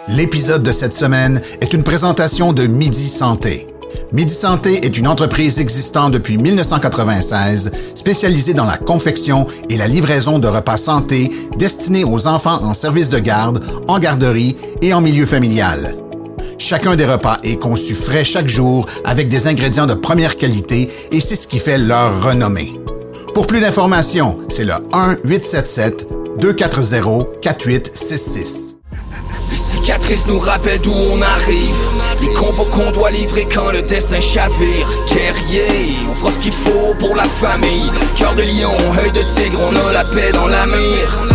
L'épisode de cette semaine est une présentation de Midi Santé. Midi Santé est une entreprise existant depuis 1996, spécialisée dans la confection et la livraison de repas santé destinés aux enfants en service de garde, en garderie et en milieu familial. Chacun des repas est conçu frais chaque jour avec des ingrédients de première qualité et c'est ce qui fait leur renommée. Pour plus d'informations, c'est le 1-877-240-4866. Les cicatrices nous rappellent d'où on arrive, les combats qu'on doit livrer quand le destin chavire. Guerrier, on fera ce qu'il faut pour la famille. Cœur de lion, œil de tigre, on a la paix dans la mire.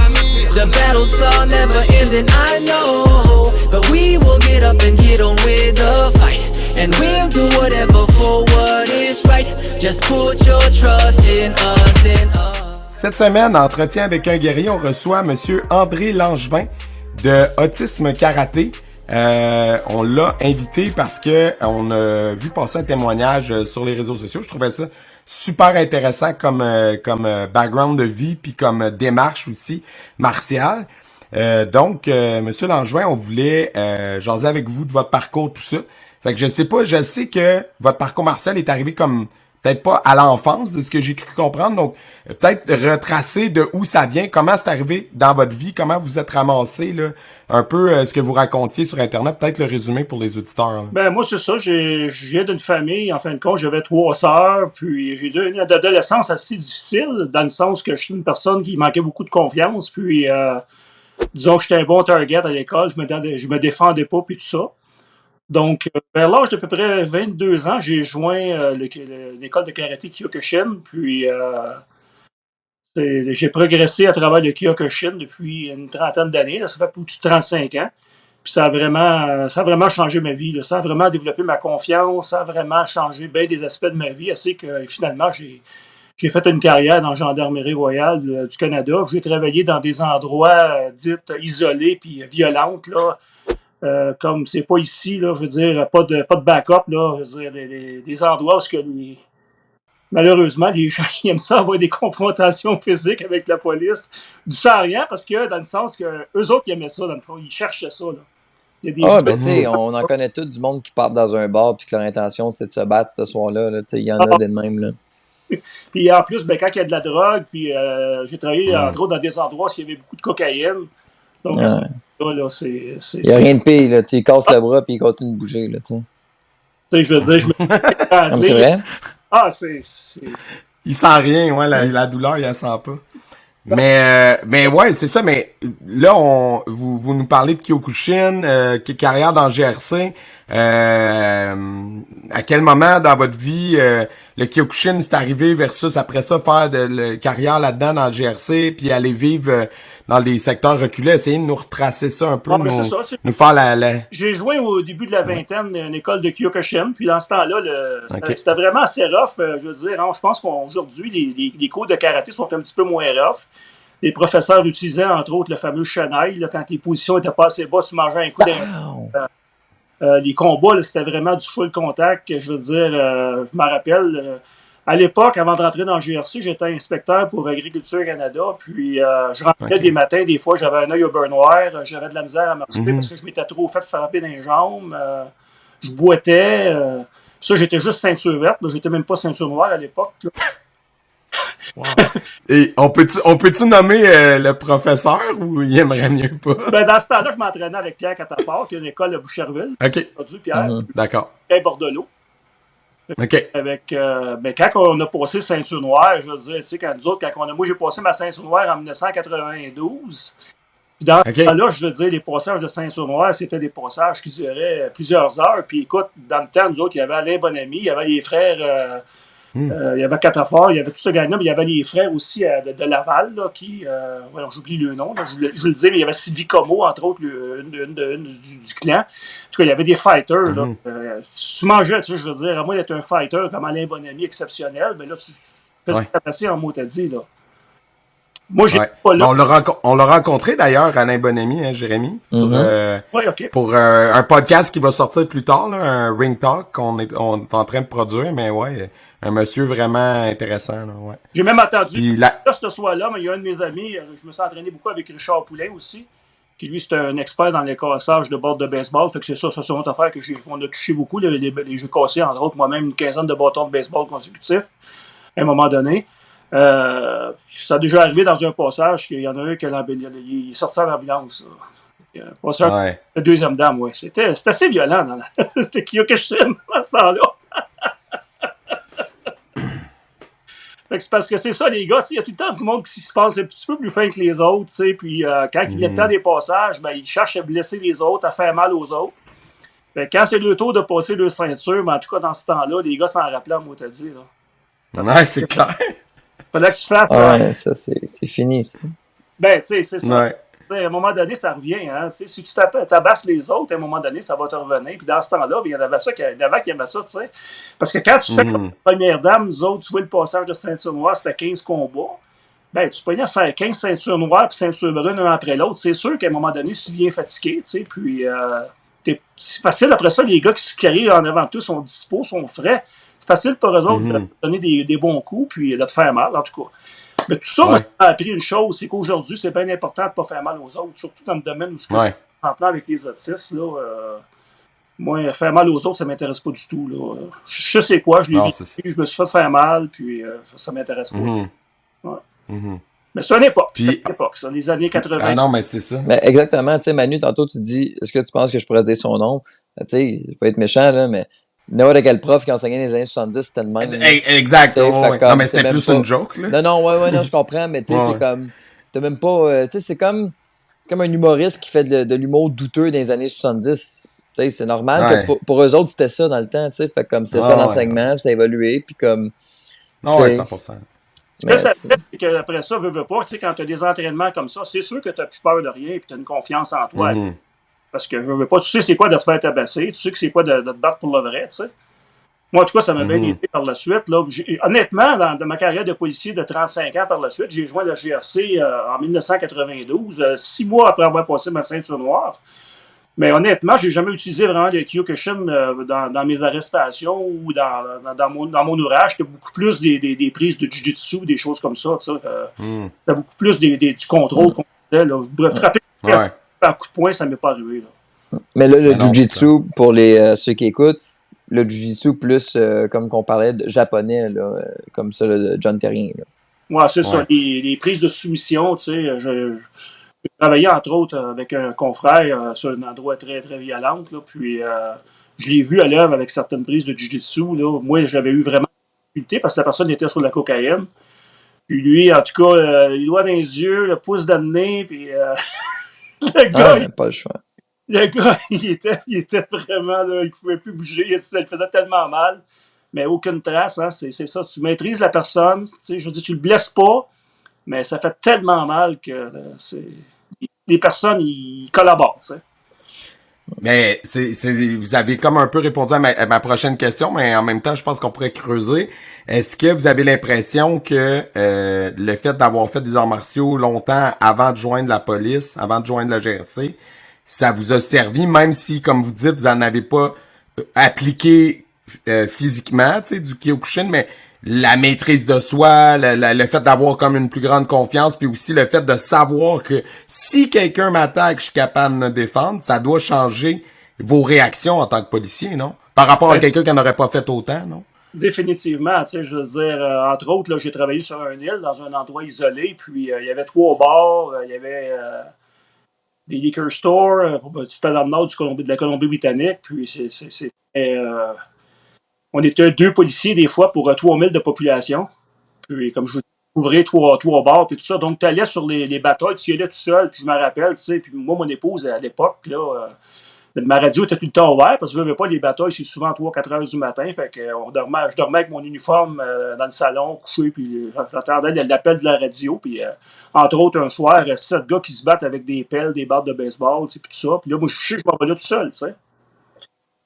The battles are never ending, I know, but we will get up and get on with the fight, and we'll do whatever for what is right. Just put your trust in us, in us. Cette semaine, entretien avec un guerrier, on reçoit Monsieur André Langevin de Autisme Karaté. On l'a invité parce que on a vu passer un témoignage sur les réseaux sociaux. Je trouvais ça super intéressant comme background de vie puis comme démarche aussi martiale. Donc, Monsieur Langevin, on voulait jaser avec vous de votre parcours, tout ça. Fait que je sais que votre parcours martial est arrivé comme peut-être pas à l'enfance, de ce que j'ai cru comprendre. Donc, peut-être retracer de où ça vient, comment c'est arrivé dans votre vie, comment vous êtes ramassé, là, un peu ce que vous racontiez sur Internet, peut-être le résumé pour les auditeurs. Là. Ben, moi, c'est ça. Je viens d'une famille, en fin de compte, j'avais 3 sœurs, puis j'ai eu une adolescence assez difficile, dans le sens que je suis une personne qui manquait beaucoup de confiance, puis disons que j'étais un bon target à l'école, je me défendais pas, puis tout ça. Donc, vers l'âge d'à peu près 22 ans, j'ai joint l'école de karaté Kyokushin, puis j'ai progressé à travers le Kyokushin depuis une trentaine d'années, là, ça fait plus de 35 ans, puis ça a vraiment changé ma vie, là. Ça a vraiment développé ma confiance, ça a vraiment changé bien des aspects de ma vie, assez que finalement, j'ai fait une carrière dans la Gendarmerie royale du Canada, j'ai travaillé dans des endroits dits isolés puis violentes, là. Comme c'est pas ici, là, je veux dire, pas de backup, là, je veux dire, des endroits où malheureusement, les gens ils aiment ça avoir des confrontations physiques avec la police, du sans rien, parce que dans le sens que eux autres, ils aimaient ça, dans le fond, ils cherchaient ça, là. Ben tu sais, on en connaît tout du monde qui part dans un bar puis que leur intention, c'est de se battre ce soir-là, là, tu sais, il y en a des mêmes, là. Puis en plus, ben, quand il y a de la drogue, puis j'ai travaillé, entre autres, dans des endroits où il y avait beaucoup de cocaïne, donc, là, c'est... Il n'y a rien de pire, là. Il casse le bras puis il continue de bouger, là, tu sais. Tu sais, je veux dire, je me... Non, c'est vrai? Ah, c'est... Il sent rien, ouais, la douleur, il la sent pas. Mais ouais, c'est ça, mais là, vous nous parlez de Kyokushin, carrière dans le GRC. À quel moment dans votre vie le Kyokushin c'est arrivé versus après ça faire de carrière là-dedans dans le GRC puis aller vivre dans des secteurs reculés, essayer de nous retracer ça un peu, nous faire la... J'ai joint au début de la vingtaine une école de Kyokushin, puis dans ce temps-là, c'était vraiment assez rough, je veux dire. Hein, je pense qu'aujourd'hui, les cours de karaté sont un petit peu moins rough. Les professeurs utilisaient, entre autres, le fameux chenail. Là, quand les positions étaient pas assez bas, tu mangeais un coup les combats, là, c'était vraiment du full contact. Je veux dire, je me rappelle... à l'époque, avant de rentrer dans le GRC, j'étais inspecteur pour Agriculture Canada, puis je rentrais des matins, des fois, j'avais un œil au beurre noir, j'avais de la misère à marcher parce que je m'étais trop fait frapper dans les jambes, je boitais, ça, j'étais juste ceinture verte, là, j'étais même pas ceinture noire à l'époque. Wow. Et on peut-tu nommer le professeur ou il aimerait mieux pas? Ben, dans ce temps-là, je m'entraînais avec Pierre Catafort, qui est une école à Boucherville. OK. Pierre, d'accord. Pierre Bordelot. OK. Ben, quand on a passé ceinture noire, je veux dire, tu sais, moi j'ai passé ma ceinture noire en 1992. Puis dans ce temps-là, je veux dire, les passages de ceinture noire, c'était des passages qui duraient plusieurs heures. Puis écoute, dans le temps, nous autres, il y avait Alain Bonamy, il y avait les frères, il y avait Catafort, il y avait tout ce gang-là, mais il y avait les frères aussi de Laval, là, qui, j'oublie le nom, là, je le dis, mais il y avait Sylvie Comeau, entre autres, une du clan. En tout cas, il y avait des fighters. Là. Si tu mangeais, tu sais, je veux dire, à moins d'être un fighter comme Alain Bonamy exceptionnel, ben là, tu fais passer en mot t'as dit, là. Moi, j'ai pas là. On l'a rencontré d'ailleurs, Alain Bonamy, hein, Jérémy, pour un podcast qui va sortir plus tard, là, un Ring Talk qu'on est en train de produire, mais ouais, un monsieur vraiment intéressant. Là, ouais. J'ai même entendu, là, ce soir-là, mais il y a un de mes amis, je me suis entraîné beaucoup avec Richard Poulain aussi. qui lui, c'est un expert dans les cassages de bords de baseball. Fait que c'est ça c'est une autre affaire on a touché beaucoup, les jeux cassés, entre autres, moi-même, une quinzaine de bâtons de baseball consécutifs, à un moment donné. Ça a déjà arrivé dans un passage qu'il y en a un qui il est sorti en ambulance. Passage de deuxième dame, ouais. C'était assez violent. C'était Kyokushin à ce temps-là. C'est parce que c'est ça, les gars. Il y a tout le temps du monde qui se passe un petit peu plus fin que les autres. Puis quand il vient le temps des passages, ben, ils cherchent à blesser les autres, à faire mal aux autres. Quand c'est le tour de passer leur ceinture, ben, en tout cas, dans ce temps-là, les gars s'en rappelaient, moi, t'as dit. Ouais, c'est clair. Fallait que tu fasses. Ouais, ça, c'est fini, ça. Ben, tu sais, c'est ça. Ouais. À un moment donné, ça revient. Hein? Si tu tabasses les autres, à un moment donné, ça va te revenir. Puis dans ce temps-là, il y en avait ça qui aimaient ça, tu sais. Parce que quand tu fais comme première dame, nous autres, tu vois le passage de ceinture noire, c'était 15 combats. Ben, tu pognais 15 ceintures noires puis ceinture brune un après l'autre. C'est sûr qu'à un moment donné, tu viens fatigué, tu sais. Puis c'est facile. Après ça, les gars qui arrivent en avant de tout sont dispo, sont frais. C'est facile pour eux autres de te donner des bons coups puis de te faire mal, en tout cas. Mais tout ça m'a appris une chose, c'est qu'aujourd'hui, c'est bien important de ne pas faire mal aux autres, surtout dans le domaine où ce que c'est maintenant avec les autistes. Là, moi, faire mal aux autres, ça ne m'intéresse pas du tout. Là. Je sais quoi, je l'ai vécu, je me suis fait faire mal, puis ça ne m'intéresse pas. Mais c'est une époque, ça, les années 80. Ah non, mais c'est ça. Mais exactement, tu sais, Manu, tantôt, tu dis, est-ce que tu penses que je pourrais dire son nom? Tu sais, je vais pas être méchant, là, mais n'importe quel prof qui enseignait dans les années 70, c'était le même. Exact. Non, mais c'était plus une joke, là. Non, non, je comprends, mais tu sais, c'est comme, t'as même pas, tu sais, c'est comme un humoriste qui fait de l'humour douteux dans les années 70. Tu sais, c'est normal que pour eux autres, c'était ça dans le temps, tu sais, fait comme, c'était ça l'enseignement, puis ça a évolué, puis comme... Non, ouais, 100%. Mais ça fait qu'après ça, veux pas, tu sais, quand tu as des entraînements comme ça, c'est sûr que tu n'as plus peur de rien et tu as une confiance en toi. Parce que je veux pas, tu sais c'est quoi de te faire tabasser, tu sais que c'est quoi de te battre pour le vrai, tu sais. Moi, en tout cas, ça m'a bien aidé par la suite. Là. Honnêtement, dans ma carrière de policier de 35 ans par la suite, j'ai joint la GRC en 1992, 6 mois après avoir passé ma ceinture noire. Mais honnêtement, j'ai jamais utilisé vraiment le Kyokushin dans mes arrestations ou dans mon ouvrage. C'était beaucoup plus des prises de Jiu-Jitsu, des choses comme ça. C'était beaucoup plus du contrôle qu'on faisait. Là. Frapper un coup de poing, ça ne m'est pas arrivé. Là. Mais là, le Jiu-Jitsu, pour ceux qui écoutent, le Jiu-Jitsu plus, comme qu'on parlait, de japonais, là, comme ça, là, de John Terrien. Oui, c'est ça. Les prises de soumission, tu sais, j'ai travaillé entre autres avec un confrère sur un endroit très, très violent. Là, puis je l'ai vu à l'œuvre avec certaines prises de Jiu-Jitsu. Là. Moi, j'avais eu vraiment des difficultés parce que la personne était sur la cocaïne. Puis lui, en tout cas, les doigts dans les yeux, le pouce dans le nez, puis le gars... pas le choix. Le gars, il était vraiment, là, il ne pouvait plus bouger, ça lui faisait tellement mal, mais aucune trace, hein, c'est ça, tu maîtrises la personne, tu sais, je veux dire, tu le blesses pas, mais ça fait tellement mal que les personnes, ils collaborent, tu sais. Mais vous avez comme un peu répondu à ma prochaine question, mais en même temps, je pense qu'on pourrait creuser. Est-ce que vous avez l'impression que le fait d'avoir fait des arts martiaux longtemps avant de joindre la police, avant de joindre la GRC, ça vous a servi, même si, comme vous dites, vous n'en avez pas appliqué physiquement, tu sais, du Kyokushin, mais la maîtrise de soi, le fait d'avoir comme une plus grande confiance, puis aussi le fait de savoir que si quelqu'un m'attaque, je suis capable de me défendre, ça doit changer vos réactions en tant que policier, non? Par rapport à quelqu'un qui n'en aurait pas fait autant, non? Définitivement, tu sais, je veux dire, entre autres, là, j'ai travaillé sur un île, dans un endroit isolé, puis il y avait 3 bars, il y avait... des liquor stores, c'était dans le nord de la Colombie-Britannique, puis on était 2 policiers des fois pour 3000 de population, puis comme je vous dis, ouvrir 3 bars, puis tout ça, donc tu allais sur les batailles, tu y allais tout seul, puis je me rappelle, tu sais, puis moi, mon épouse, à l'époque, là, ma radio était tout le temps ouverte, parce que je ne veux pas, les batailles, c'est souvent 3-4 heures du matin, fait que je dormais avec mon uniforme dans le salon, couché, puis j'attendais l'appel de la radio, puis entre autres, un soir, 7 gars qui se battent avec des pelles, des barres de baseball, puis tout ça, puis là, moi, je m'en vais là tout seul, tu sais.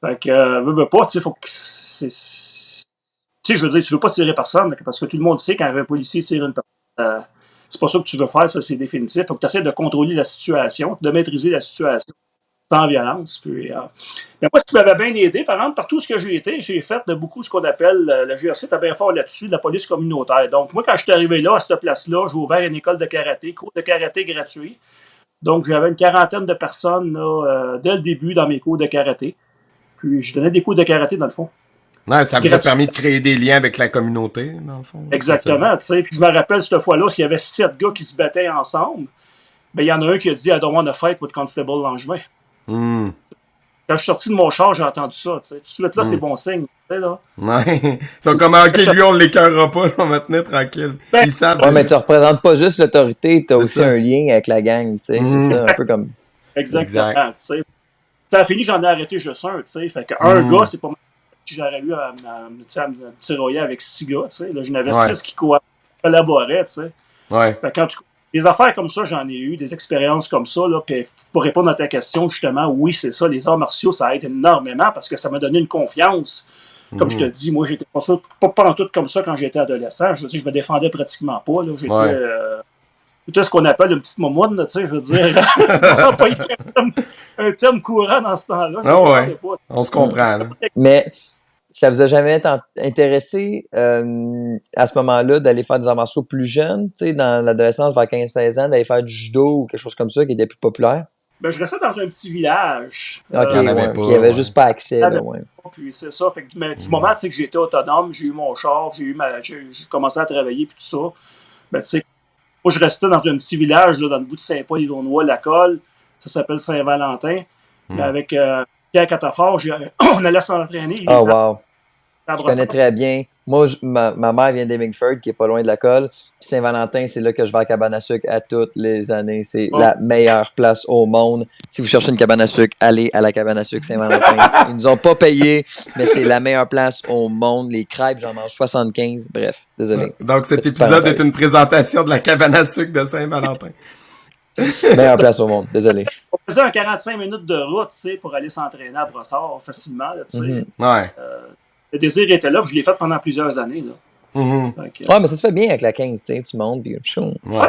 Fait que, veux pas, tu sais, faut que tu sais, je veux dire, tu veux pas tirer personne, parce que tout le monde sait quand un policier tire une personne, c'est pas ça que tu veux faire, ça, c'est définitif. Faut que tu essaies de contrôler la situation, de maîtriser la situation. Sans violence. Puis, mais moi, ce qui m'avait bien aidé, par exemple, partout ce que j'ai été, j'ai fait de beaucoup ce qu'on appelle, la GRC était bien fort là-dessus, la police communautaire. Donc, moi, quand je suis arrivé là, à cette place-là, j'ai ouvert une école de karaté, cours de karaté gratuit. Donc, j'avais une quarantaine de personnes là, dès le début dans mes cours de karaté. Puis, je donnais des cours de karaté, dans le fond. Ouais, ça vous a permis de créer des liens avec la communauté, dans le fond. Exactement, tu sais. Puis, je me rappelle cette fois-là, parce qu'il y avait 7 gars qui se battaient ensemble. Ben, il y en a un qui a dit « I don't want to fight with Constable Langevin ». Quand je suis sorti de mon char, j'ai entendu ça, tu sais. Tout de suite, là, c'est bon signe, tu sais, là. Ouais. Ils sont comme, OK, lui, on l'écœurera pas, on va tenir tranquille. Ben, Ils savent. Ouais, mais tu représentes pas juste l'autorité, t'as aussi un lien avec la gang, tu sais. C'est ça, un peu comme... Exactement, tu sais. Ça a fini, j'en ai arrêté juste un, tu sais. Fait qu'un gars, c'est pas mal. J'aurais eu à me tiroyer avec 6 gars, tu sais. Là, j'en avais 6 qui collaboraient, tu sais. Ouais. Fait qu'en tout cas, des affaires comme ça, j'en ai eu, des expériences comme ça, là. Puis pour répondre à ta question, justement, oui, c'est ça, les arts martiaux, ça aide énormément parce que ça m'a donné une confiance. Comme je te dis, moi, j'étais pas en tout comme ça quand j'étais adolescent. Je veux dire, je me défendais pratiquement pas, là. J'étais ce qu'on appelle une petite momoune, tu sais, je veux dire. Pas un terme courant dans ce temps-là. On se comprend, là. Mais ça vous a jamais intéressé à ce moment-là d'aller faire des arts martiaux plus jeunes, tu sais, dans l'adolescence, vers 15-16 ans, d'aller faire du judo ou quelque chose comme ça qui était plus populaire? Ben, je restais dans un petit village. OK, il n'y avait juste pas accès, là, ouais. Puis c'est ça. Fait que, mais du moment que j'étais autonome, j'ai eu mon char, j'ai commencé à travailler puis tout ça. Ben, tu sais, moi, je restais dans un petit village là, dans le bout de Saint-Paul-et-Launois, la Colle. Ça s'appelle Saint-Valentin. Mais avec Pierre Catafort, on allait s'entraîner. Oh, wow. Je connais très bien. Moi, ma mère vient d'Hemingford, qui est pas loin de la Colle. Puis Saint-Valentin, c'est là que je vais à cabane à sucre à toutes les années. C'est la meilleure place au monde. Si vous cherchez une cabane à sucre, allez à la cabane à sucre Saint-Valentin. Ils nous ont pas payé, mais c'est la meilleure place au monde. Les crêpes, j'en mange 75. Bref, désolé. Donc, cet épisode est une présentation de la cabane à sucre de Saint-Valentin. Meilleure place au monde, désolé. On faisait un 45 minutes de route, tu sais, pour aller s'entraîner à Brossard facilement, tu sais. Ouais. Le désir était là, puis je l'ai fait pendant plusieurs années, là. Ouais, mais ça se fait bien avec la 15, tu sais, tu montes, puis... Ouais.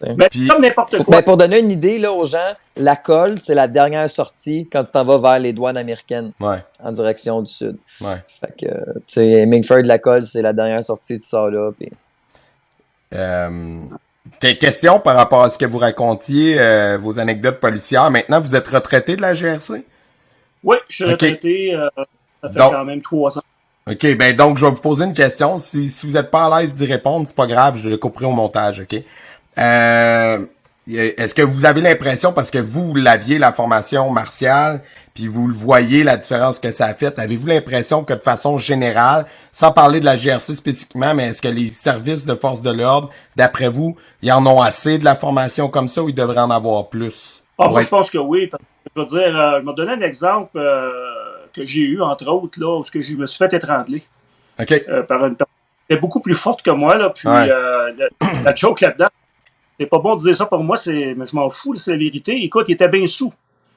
Mais comme n'importe quoi. Mais pour donner une idée là, aux gens, la Colle, c'est la dernière sortie quand tu t'en vas vers les douanes américaines en direction du sud. Ouais. Fait que, tu sais, Hemingford, la Colle, c'est la dernière sortie, tu sors là. Puis... question par rapport à ce que vous racontiez, vos anecdotes policières. Maintenant, vous êtes retraité de la GRC? Oui, je suis retraité. Ça fait quand même 3 ans. OK, ben donc je vais vous poser une question. Si vous êtes pas à l'aise d'y répondre, c'est pas grave, je le couperai au montage, OK? Est-ce que vous avez l'impression, parce que vous l'aviez, la formation martiale, puis vous le voyez, la différence que ça a fait, avez-vous l'impression que de façon générale, sans parler de la GRC spécifiquement, mais est-ce que les services de force de l'ordre, d'après vous, ils en ont assez de la formation comme ça ou ils devraient en avoir plus? Moi, je pense que oui. Je veux dire, je vais donner un exemple que j'ai eu, entre autres, là, où je me suis fait étrangler. OK. Par une personne qui était beaucoup plus forte que moi, là, puis la joke là-dedans, c'est pas bon de dire ça pour moi, mais je m'en fous, c'est la vérité. Écoute, il était bien sous.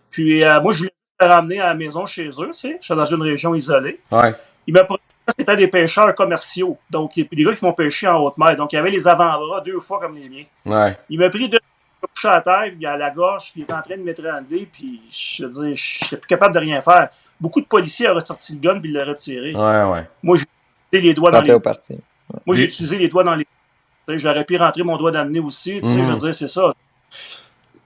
Puis moi, je voulais le ramener à la maison chez eux, tu sais. Je suis dans une région isolée. Ouais. Il m'a pris, c'était des pêcheurs commerciaux. Donc, il y a des gars qui vont pêcher en haute mer. Donc, il y avait les avant-bras 2 fois comme les miens. Ouais. Il m'a pris 2 coups à terre, puis à la gorge, puis il était en train de m'étrangler, puis je veux dire, je n'étais plus capable de rien faire. Beaucoup de policiers auraient sorti le gun puis l'auraient retiré. Ouais. Moi, j'ai utilisé les doigts dans les... Moi, j'ai Oui. utilisé les doigts dans les... J'aurais pu rentrer mon doigt d'amener aussi, tu sais, je veux dire, c'est ça.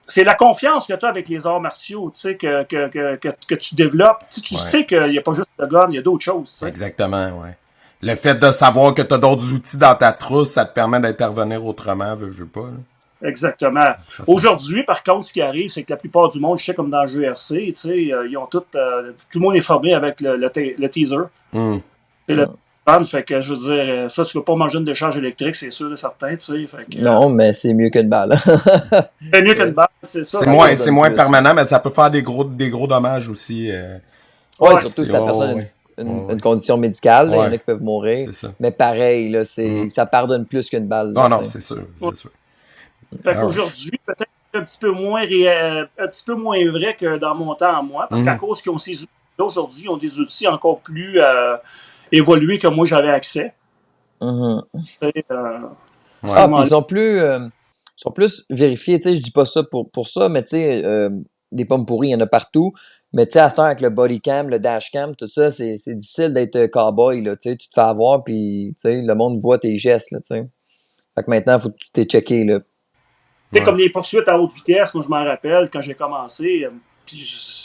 C'est la confiance que tu as avec les arts martiaux, tu sais, que tu développes. Tu sais qu'il n'y a pas juste le gun, il y a d'autres choses, tu sais. Exactement, ouais. Le fait de savoir que tu as d'autres outils dans ta trousse, ça te permet d'intervenir autrement, veux pas, là. Exactement. Aujourd'hui, par contre, ce qui arrive, c'est que la plupart du monde, je sais, comme dans le GRC, tu sais, ils ont tout le monde est formé avec le teaser. C'est le fait que, je veux dire, ça, tu peux pas manger une décharge électrique, c'est sûr et certain, tu sais. Fait que, non, mais c'est mieux qu'une balle. c'est mieux qu'une balle, c'est ça. C'est moins permanent, mais ça peut faire des gros dommages aussi. Oui, surtout si la personne a une condition médicale, il y en a qui peuvent mourir. Mais pareil, là, ça pardonne plus qu'une balle. Là, non, c'est sûr. Fait qu'aujourd'hui, peut-être un petit peu moins vrai que dans mon temps à moi, parce qu'à cause qu'ils ont ces outils-là, aujourd'hui, ils ont des outils encore plus évolués que moi j'avais accès. Puis ils sont plus vérifiés, tu sais, je dis pas ça pour ça, mais tu sais, des pommes pourries, il y en a partout. Mais tu sais, à ce temps, avec le body cam, le dash cam, tout ça, c'est difficile d'être cowboy, là, tu sais, tu te fais avoir, puis tu sais, le monde voit tes gestes, là, tu sais. Fait que maintenant, il faut que tu t'es checké, là. sais, comme les poursuites à haute vitesse, moi je m'en rappelle quand j'ai commencé,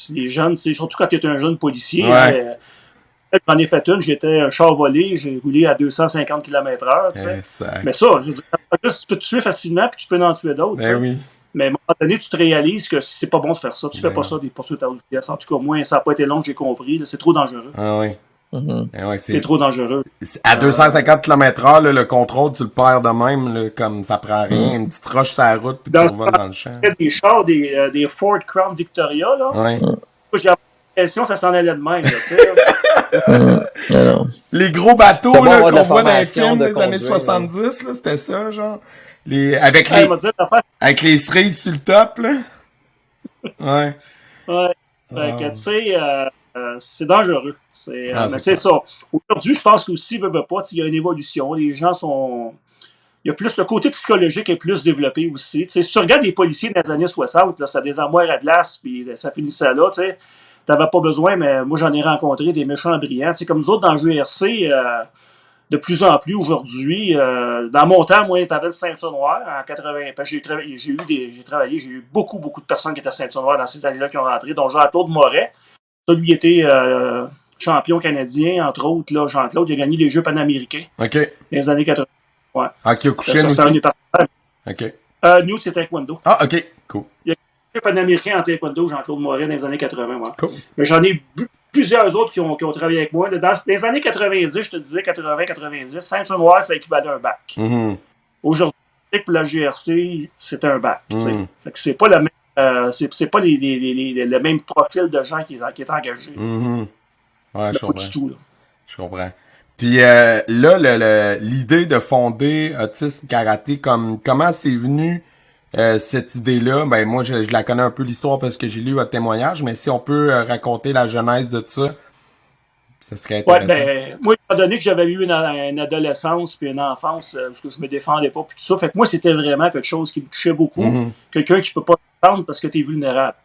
les jeunes, surtout quand tu es un jeune policier, j'en ai fait une, j'étais un char volé, j'ai roulé à 250 km/h, tu sais. Mais ça, je veux dire, tu peux te tuer facilement, puis tu peux en tuer d'autres, oui. Mais à un moment donné, tu te réalises que c'est pas bon de faire ça. Tu fais pas ça, des poursuites à haute vitesse. En tout cas, moi, ça n'a pas été long, j'ai compris. C'est trop dangereux. Ah oui. C'est trop dangereux. À 250 km/h, le contrôle, tu le perds de même, là, comme ça prend rien. Une petite roche sur la route, puis tu revoles dans le champ. Des chars, des Ford Crown Victoria, là. Ouais. J'ai l'impression que ça s'en allait de même, là, tu sais. Les gros bateaux là, qu'on voit dans les films des années conduire, 70, là, c'était ça, genre. Avec les cerises sur le top, là. Ouais. Ouais. Fait que, tu sais, c'est dangereux. Mais c'est ça. Aujourd'hui, je pense qu'aussi, veut pas, il y a une évolution. Les gens sont... Il y a plus... Le côté psychologique est plus développé aussi. T'sais, si tu regardes les policiers des années 60, là, ça a des armoires à glace, puis ça finissait là, tu sais. T'avais pas besoin, mais moi, j'en ai rencontré des méchants brillants. T'sais, comme nous autres, dans le GRC... de plus en plus aujourd'hui. Dans mon temps, moi, t'avais le ceinture noire en 80. J'ai eu beaucoup de personnes qui étaient ceinture noire dans ces années-là qui ont rentré, dont Jean-Claude Moret. Lui était champion canadien, entre autres. Là, Jean-Claude, il a gagné les Jeux panaméricains dans les années 80. Ouais. Ah, Kyokushin aussi? OK. Nous, c'est taekwondo. Ah, OK. Cool. Il y a les Jeux panaméricains en taekwondo, Jean-Claude Moret, dans les années 80. Ouais. Cool. Mais j'en ai plusieurs autres qui ont travaillé avec moi. Dans les années 90, je te disais 80-90, ceinture noire, ça équivalait à un bac. Aujourd'hui, pour la GRC, c'est un bac. Fait que c'est pas le même, c'est pas le même profil de gens qui est engagé. Ouais, je comprends. Du tout, là. Je comprends. Puis là, l'idée de fonder Autisme Karaté, comment c'est venu cette idée-là? Ben moi, je la connais un peu l'histoire parce que j'ai lu votre témoignage, mais si on peut raconter la genèse de ça serait intéressant. Ouais, moi, étant donné que j'avais eu une adolescence puis une enfance parce que je me défendais pas puis tout ça, fait que moi, c'était vraiment quelque chose qui me touchait beaucoup. Quelqu'un qui peut pas te défendre parce que tu es vulnérable.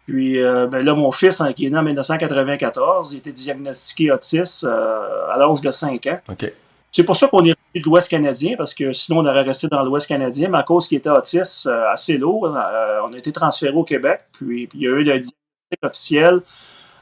Puis là, mon fils, qui est né en 1994, il était diagnostiqué autiste à l'âge de 5 ans. OK. C'est pour ça qu'on est revenu de l'Ouest canadien, parce que sinon, on aurait resté dans l'Ouest canadien, mais à cause qu'il était autiste assez lourd, on a été transféré au Québec, puis il y a eu le diagnostic officiel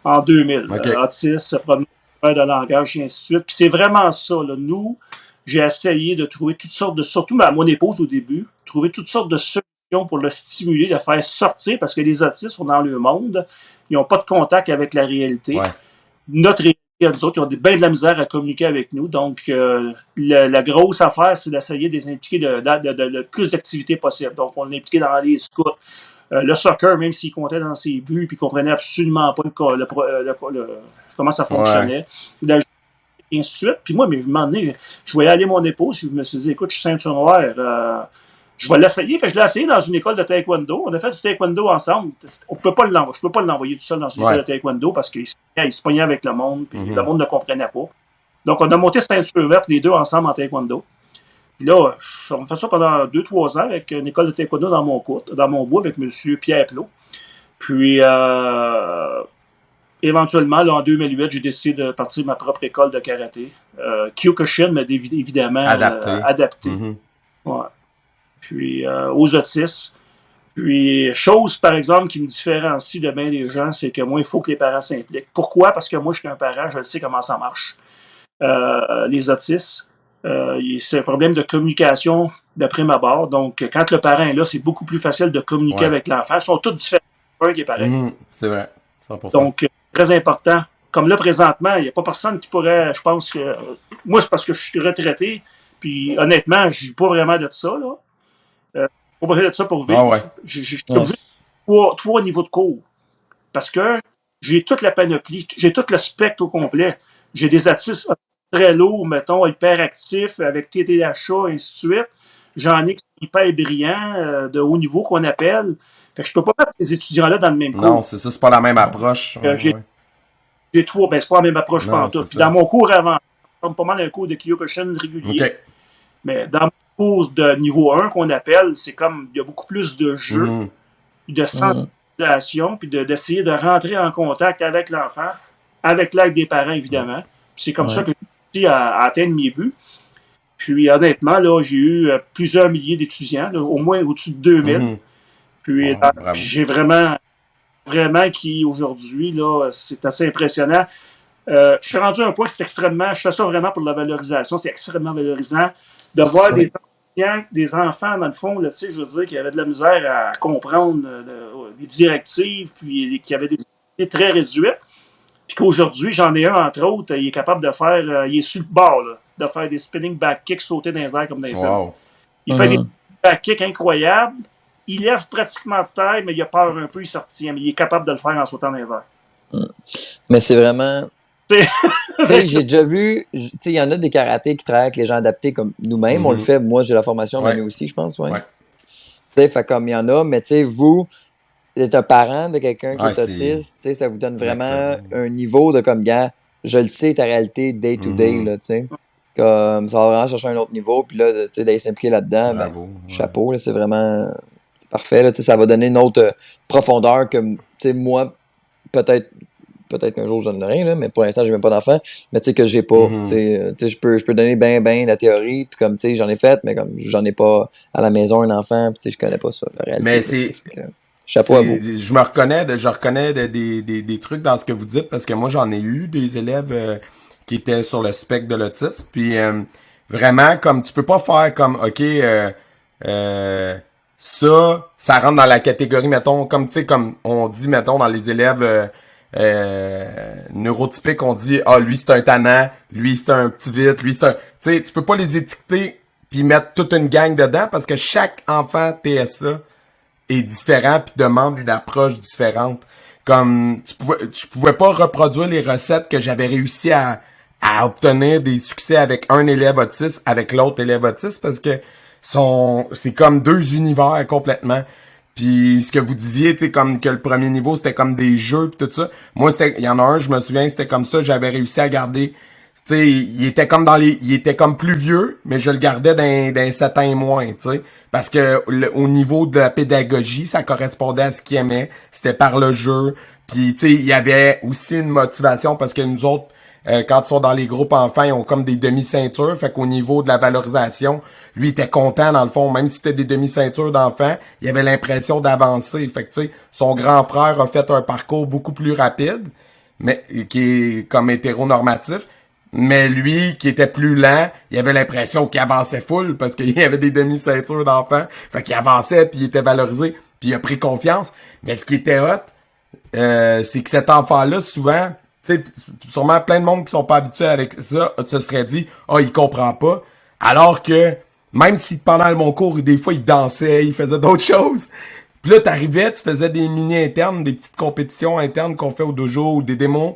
en 2000. Autiste, problème de langage, et ainsi de suite. Puis c'est vraiment ça. Là. Nous, j'ai essayé de trouver toutes sortes de... Surtout à mon épouse au début, trouver toutes sortes de solutions pour le stimuler, le faire sortir, parce que les autistes sont dans le monde, ils n'ont pas de contact avec la réalité. Notre réalité, nous autres, ils ont bien de la misère à communiquer avec nous. Donc, la grosse affaire, c'est d'essayer de les impliquer de plus d'activités possibles. Donc, on l'a impliqué dans les scouts. Le soccer, même s'il comptait dans ses buts, puis il comprenait absolument pas comment ça fonctionnait. Et ainsi de suite. Puis moi, mais je m'en ai, je voyais aller mon épouse, je me suis dit, écoute, je suis ceinture noire, je vais l'essayer. Fait que je l'ai essayé dans une école de taekwondo. On a fait du taekwondo ensemble. Je peux pas l'envoyer tout seul dans une école de taekwondo parce qu'il se pognait avec le monde, puis le monde ne comprenait pas. Donc, on a monté ceinture verte, les deux ensemble en taekwondo. Puis là, on fait ça pendant 2-3 ans avec une école de taekwondo dans mon bois avec M. Pierre Plot. Puis, éventuellement, là, en 2008, j'ai décidé de partir de ma propre école de karaté. Kyokushin, mais évidemment adapté. Ouais. Puis, aux autistes. Puis, chose, par exemple, qui me différencie de bien des gens, c'est que moi, il faut que les parents s'impliquent. Pourquoi? Parce que moi, je suis un parent, je sais comment ça marche. Les autistes, c'est un problème de communication de prime abord. Donc, quand le parent est là, c'est beaucoup plus facile de communiquer avec l'enfant. Ils sont tous différents. Un qui est pareil. C'est vrai, 100%. Donc, très important. Comme là, présentement, il n'y a pas personne qui pourrait, je pense que... Moi, c'est parce que je suis retraité, puis honnêtement, je n'ai pas vraiment de ça, là. Pas besoin de ça pour vivre. J'ai juste 3 niveaux de cours. Parce que j'ai toute la panoplie, j'ai tout le spectre au complet. J'ai des autistes très lourds, mettons, hyperactifs, avec TDAH, et ainsi de suite. J'en ai qui sont hyper brillants, de haut niveau qu'on appelle. Fait que je peux pas mettre ces étudiants-là dans le même cours. Non, c'est ça, c'est pas la même approche. J'ai 3, c'est pas la même approche pantoute. Puis dans mon cours avant, c'est pas mal un cours de Kyokushin régulier. Mais dans mon cours de niveau 1 qu'on appelle, c'est comme, il y a beaucoup plus de jeux, de sensibilisation, puis d'essayer de rentrer en contact avec l'enfant, avec l'aide des parents, évidemment. Puis c'est comme ça que j'ai réussi à atteindre mes buts. Puis honnêtement, là, j'ai eu plusieurs milliers d'étudiants, là, au moins au-dessus de 2000. Puis, puis j'ai vraiment qui aujourd'hui, là, c'est assez impressionnant. Je suis rendu à un point que je fais ça vraiment pour la valorisation, c'est extrêmement valorisant de voir des enfants, dans le fond, là, je veux dire, qui avaient de la misère à comprendre les directives, puis qui avaient des idées très réduites. Puis qu'aujourd'hui, j'en ai un, entre autres, il est capable de faire, il est sur le bord, là, de faire des spinning back kicks, sauter dans les airs comme dans les films. Il fait des back kicks incroyables. Il lève pratiquement de terre, mais il a peur un peu, il sortit, mais il est capable de le faire en sautant dans les airs. Mais c'est vraiment... j'ai déjà vu, il y en a des karatés qui travaillent avec les gens adaptés comme nous-mêmes, on le fait, moi j'ai la formation, Manu aussi, je pense, fait comme il y en a, mais vous, êtes un parent de quelqu'un qui est autiste, ça vous donne vraiment un niveau de comme, gars, je le sais, ta réalité day to day, là, comme ça va vraiment chercher un autre niveau, puis là, d'aller s'impliquer là-dedans, chapeau, là, c'est vraiment... Parfait, là, ça va donner une autre profondeur que, moi, peut-être qu'un jour, je donne rien, là, mais pour l'instant, j'ai même pas d'enfant, mais que j'ai pas. Je peux donner bien la théorie, puis comme, j'en ai fait, mais comme, j'en ai pas à la maison un enfant, puis je connais pas ça, la réalité. Mais c'est... chapeau à vous. Je reconnais des trucs dans ce que vous dites, parce que moi, j'en ai eu des élèves qui étaient sur le spectre de l'autisme, puis vraiment, comme, tu peux pas faire comme, OK, ça rentre dans la catégorie, mettons, comme on dit, mettons, dans les élèves neurotypiques, on dit, lui c'est un tannant, lui c'est un petit vite, lui c'est un... Tu peux pas les étiqueter puis mettre toute une gang dedans parce que chaque enfant TSA est différent puis demande une approche différente. Comme, tu pouvais pas reproduire les recettes que j'avais réussi à obtenir des succès avec un élève autiste avec l'autre élève autiste parce que c'est comme deux univers complètement. Puis ce que vous disiez, comme que le premier niveau, c'était comme des jeux pis tout ça. Moi, il y en a un, je me souviens, c'était comme ça, j'avais réussi à garder, il était comme plus vieux, mais je le gardais d'un 7 ans et moins, parce que au niveau de la pédagogie, ça correspondait à ce qu'il aimait, c'était par le jeu. Puis il y avait aussi une motivation parce que nous autres, quand ils sont dans les groupes enfants, ils ont comme des demi-ceintures. Fait qu'au niveau de la valorisation, lui, il était content, dans le fond. Même si c'était des demi-ceintures d'enfants, il avait l'impression d'avancer. Fait que, tu sais, son grand frère a fait un parcours beaucoup plus rapide, mais qui est comme hétéronormatif. Mais lui, qui était plus lent, il avait l'impression qu'il avançait full parce qu'il y avait des demi-ceintures d'enfants. Fait qu'il avançait, puis il était valorisé, puis il a pris confiance. Mais ce qui était hot, c'est que cet enfant-là, souvent... Tu sais, sûrement plein de monde qui sont pas habitués avec ça se serait dit il comprend pas. Alors que même si pendant mon cours, des fois il dansait, il faisait d'autres choses. Puis là, t'arrivais, tu faisais des mini internes, des petites compétitions internes qu'on fait au dojo ou des démos.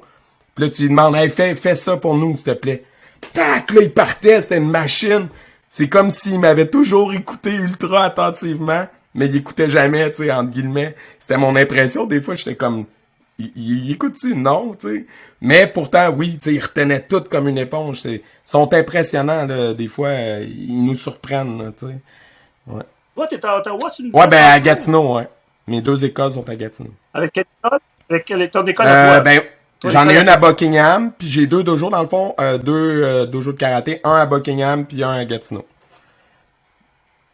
Puis là, tu lui demandes fais ça pour nous, s'il te plaît. Tac, là, il partait, c'était une machine. C'est comme s'il m'avait toujours écouté ultra attentivement, mais il écoutait jamais, tu sais, entre guillemets. C'était mon impression. Des fois, j'étais comme il écoute-tu? Non, tu sais. Mais pourtant, oui, tu sais, ils retenaient tout comme une éponge. Ils sont impressionnants, là. Des fois, ils nous surprennent, tu sais. Ouais. Toi, t'es à Ottawa, tu me dis? Ouais, ben, à Gatineau, ouais. Mes deux écoles sont à Gatineau. Avec quelle école? Avec ton école à toi? Ben, j'en ai une à Buckingham, puis j'ai deux dojos, dans le fond. Deux dojos de karaté. Un à Buckingham, puis un à Gatineau.